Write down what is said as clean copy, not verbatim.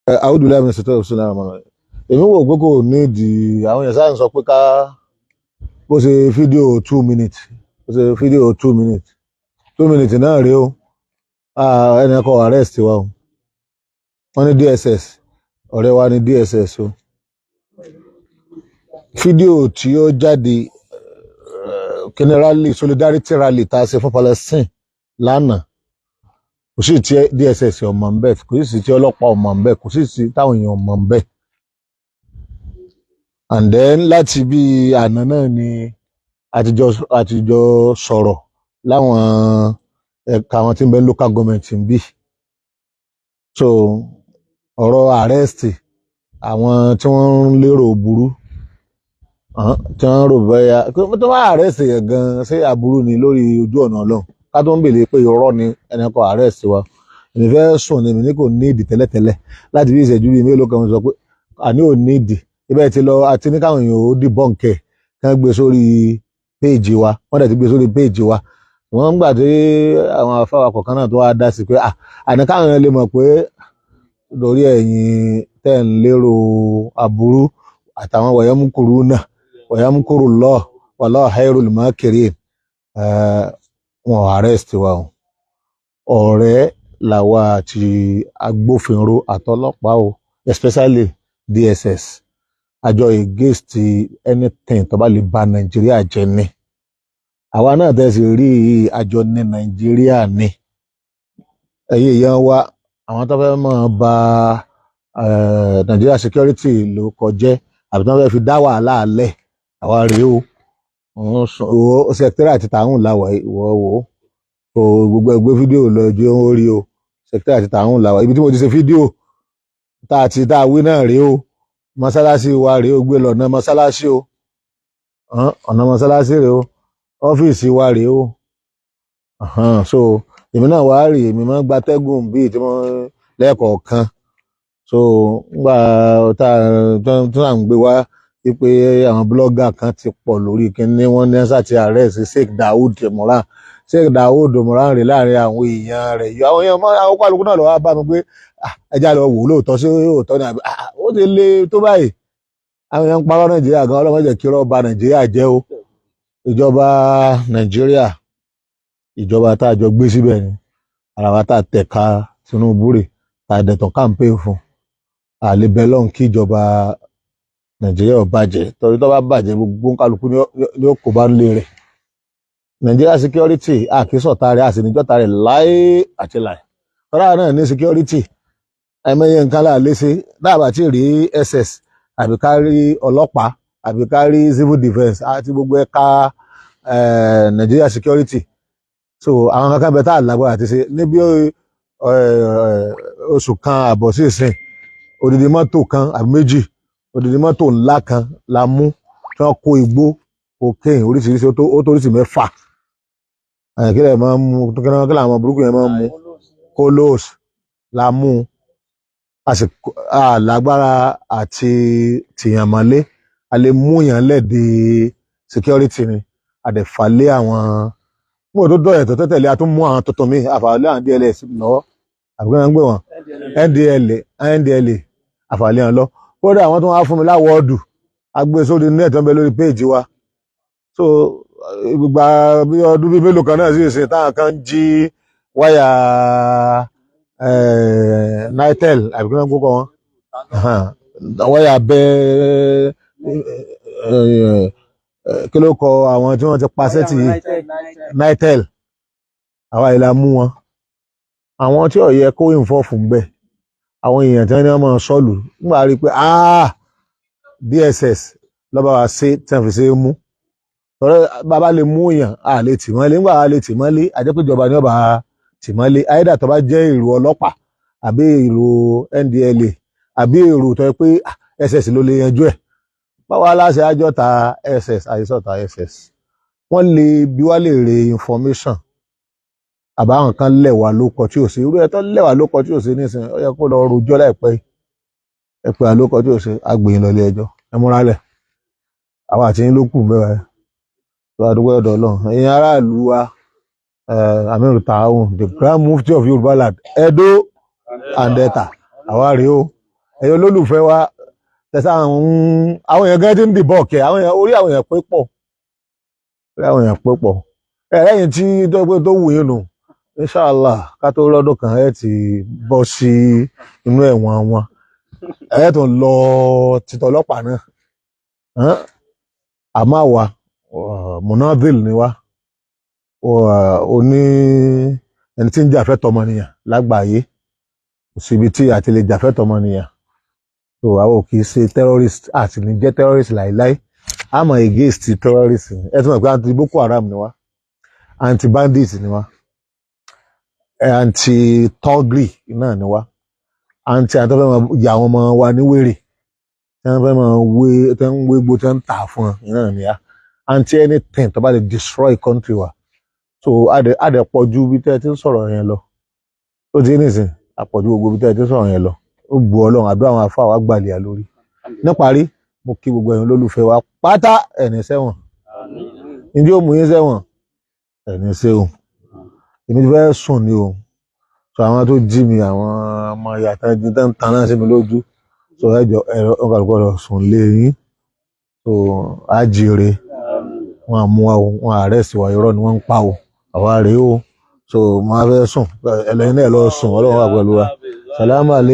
àwùjọ lẹ́yìn mi ṣètò ìṣúná ọmọ rẹ̀ èmi wò pé kò nídìí àwọn èèyàn sáà ń sọ pé ká bó ṣe fídíò 2 minutes bó ṣe fídíò 2 minutes 2 minutes náà rèé o ẹnì kan arrest wa o wọ́n ní DSS ọ̀rẹ́ wa ní DSS o fídíò tí ó jáde kíní rally solidarity rally tá a ṣe fún Palestine lánàá kò sí tí DSS ọmọ ń bẹ kò sí tí ọlọ́pàá ọmọ ń bẹ kò sí tí táwọn èèyàn ọmọ ń bẹ and then láti bí àná náà ni àtijọ́ sọ̀rọ̀ láwọn ẹ̀ka àwọn tí ń bẹ local government ń bí so ọ̀rọ̀ arrest àwọn tí wọ́n ń lérò burú tí wọ́n rò bẹ́yà tó bá arrest yẹn gan ṣé aburú ni lórí ojú ọ̀nà Ọlọ́run ká tó ń bèèrè pé irọ́ ni ẹni kan arrest wa èmi fẹ́ sùn ni èmi ní kò ní ìdí tẹ́lẹ̀tẹ́lẹ̀ láti bí ìṣẹ́jú bíi mélòó kan sọ pé àní ò ní ìdí ibẹ̀ ti lọ àti ní káwọn èèyàn ó dìbọ̀nkẹ̀ kí wọ́n gbé sórí péèjì wa wọ́n dẹ̀ ti gbé sórí péèjì wa wọ́n ń gbà tí àwọn afáwà kọ̀ọ̀kan náà tó wá dá sí pé àní káwọn èèyàn lè mọ̀ pé lórí ẹ̀yìn tẹ́ ń lérò aburú àtàwọn wọ̀yẹ́múkúrú náà wọ̀yẹ́múkúrú lọ wallahu khairul makirin wọn arrest wa o ọ̀rẹ́ làwa àti agbófinró àtọlọ́pàá o especially DSS àjọ against anything tó bá lè ba Nàìjíríà jẹ́ ni àwa náà tẹ̀sí rí àjọ ní Nàìjíríà ni ẹ̀yìn èèyàn wa àwọn tó fẹ́ máa ba Nàìjíríà security ló kọjẹ́ àbí tó fẹ́ fi dá wàhálà alẹ̀ àwa rèé o secretariat àti tààrùn làwà ìwọ wò ó gbogbo ẹgbẹ́ fídíò lọ jẹ́ ó rí o secretariat àti tààrùn làwà ibi tí mo ti ṣe fídíò tá a wí náà rèé o mọ́sálásí wa rèé o gbé lọ́nà mọ́sálásí o ọ̀nà mọ́sálásí rèé o ọ́fíìsì wa rèé o so èmi náà wá rí èmi máa ń gbatẹ́gùn bíi tí wọ́n lẹ́ẹ̀kọ̀ọ̀kan so nígbà tá à ń gbé wá wípé àwọn blọ́gà kan ti pọ̀ lórí kíní wọ́n ní sáti arrest Sheikh Dawood Moran rè láàrin àwọn èèyàn rẹ̀ àwọn èèyàn àwọn kálukú náà lọ wá bá mi pé ẹja lọ wò lóòótọ́ sí òótọ́ ni àbí ó ti le tó báyìí àwọn èèyàn ń parọ́ Nàìjíríà gan ọlọ́mọdé kí irọ́ ba Nàìjíríà jẹ́ o ìjọba Nàìjíríà ìjọba tá a jọ gbé síbẹ̀ ni ara wa tá a tẹ̀ka Tinubu rè tá a dẹ̀tàn campaign fún àlebẹ́lọ́n kí ìjọba Nàìjíríà ò bàjẹ́ torí tó bá bàjẹ́ gbogbo kálukú ni ó kó bá ń lé rẹ̀ Nàìjíríà security àkísọ̀tà rẹ̀ àsìníjọ́ta rẹ̀ láé àti láé tọ́lá náà ní security ẹ̀mẹ́yẹ nǹkan láà léṣe dáàbà tí rí SS àbí ká rí ọlọ́pàá àbí ká rí civil defence àti gbogbo ẹ̀ka Nàìjíríà security so àwọn kankan bẹ tá a lágbára àti ṣe níbi oṣù kan àbọ̀ sí ìsìn odidi mọ́tò kan àbí méjì odidi mọ́tò ńlá kan la mú tí wọ́n kó igbó cocaine oríṣiríṣi ó tó oríṣi mẹ́fà kílẹ̀ máa ń mú kílẹ̀ àwọn burúkú yẹn máa ń mú kolos la mú lágbára àti tìyàn mọ́lé a lè mú yàn lẹ́ẹ̀dẹ̀ security ni àdẹ̀fàlẹ́ àwọn mo tó dọ̀yẹ̀ tó tẹ̀lé a tún mú àwọn tuntun mi àfàlẹ́ àwọn DLS lọ́wọ́ àbíkọ́ náà ń gbé wọn NDLA àfàlẹ́ àwọn lọ kódà àwọn tó wá fún mi láwọ́ọ̀dù agbé sórí net tó ń bẹ lórí péèjì wa so gbogbo bí ọdún bíi mélòó kan náà sì ṣe táwọn kan jí wáyà Nitel àbíkọ́ náà ń gbókọ̀ wọn wáyà bẹ́ẹ̀ kí ló kọ àwọn tí wọ́n ti pa sẹ́tì Nitel àwa ìlà mú wọn àwọn tí ó yẹ kó ìfọ́fù ń bẹ àwọn èèyàn tí wọ́n ní wọ́n máa sọ́ọ̀lù nígbà rí pé DSS lọ́ba wa ṣe tí wọ́n fi ṣe é mú tọ́lá bàbá lè mú èèyàn a lè tì mọ́lé nígbà wa lè tì mọ́lé àjẹpéjọba ni ọba tì mọ́lé àyẹ̀dà tó bá jẹ́ èrò ọlọ́pàá àbí èrò NDLA àbí èrò tó yẹ pé SS ló lè yanjú ẹ̀ báwa aláṣẹ àjọta SS àyíṣọ́ta SS wọ́n lè bí wá lè re information àbáwọn kan lẹ̀wà ló kọ tí ò sí irú ẹ̀ tó lẹ̀wà ló kọ tí ò sí nísìnyí ó yẹ kó lọ rojọ́ láìpẹ́ ẹ̀pẹ́ àlókọ tí ò sí agbèyìn lọ ilé ẹjọ́ ẹ múra lẹ̀ àwọn àti yín ló kù mẹ́wàá tó àdúgbò ọ̀dọ̀ Ọlọ́run ẹ̀yin aráàlú wa Amiru Tahun the Grand Mufti of Yoruba land Edo and Delta àwa rèé o ẹ̀yin olólùfẹ́ wa tẹ̀sán àwọn èèyàn gẹ́gẹ́ tí ń dìbọ̀ ọ̀kẹ́ orí àwọn èèyàn pé pọ̀ ẹ̀yìn tí tó wù yín nù inshallah ká tó lọ́dún kan ẹ̀ ti bọ́ sí inú ẹ̀wọ̀n wọn ẹ̀ tó lọ títọ́ ọlọ́pàá náà àmọ́ àwa monadil ni wá oní ẹni tí ń jà fẹ́tọ̀ ọmọnìyàn lágbàáyé kò síbi tí a ti lè jà fẹ́tọ̀ ọmọnìyàn so àwọn ò kì í ṣe terrorist àti ní jẹ́ terrorist láìláì àmọ́ against terrorist ẹ ti mọ̀ pé anti Boko Haram ni wá anti bandit ni wá anti togri náà ni wá anti àtọ́fẹ́ máa yà àwọn ọmọ wa ní wèrè tí wọ́n fẹ́ máa tí wọ́n ń wégbó tí wọ́n ń tà fún wọn náà ni wá anti anything tó bá lè destroy country wa so adẹ pọ̀jù bí tẹ́ ẹ ti ń sọ̀rọ̀ yẹn lọ ó ti nìsín àpọ̀jù gbogbo bí tẹ́ ẹ ti ń sọ̀rọ̀ yẹn lọ ó bu Ọlọ́run àdúrà àwọn afọ àwọn àgbàlẹ̀ lórí níparí mo kí gbogbo ẹ̀yin olólùfẹ́ wa pátá ẹni sẹ́wọ̀n ǹjẹ́ ó mú yín sẹ́wọ̀n ẹni sẹ́wọ̀n èmi ti fẹ́ sùn ni o so àwọn tó jí mi àwọn ọmọ yàtọ̀ ẹni tó ń tan náà sí mi lójú so ẹjọ ẹ̀rọ ọkọ̀ lọ sùn lé yín so àjèrè wọn àmú wa o wọn àrẹ́sì wa irọ́ ni wọ́n ń pa o àwa rèé o so máa fẹ́ sùn ẹlẹ́yìn náà lọ sùn Ọlọ́run wà pẹ̀lú wa sàlámà lé.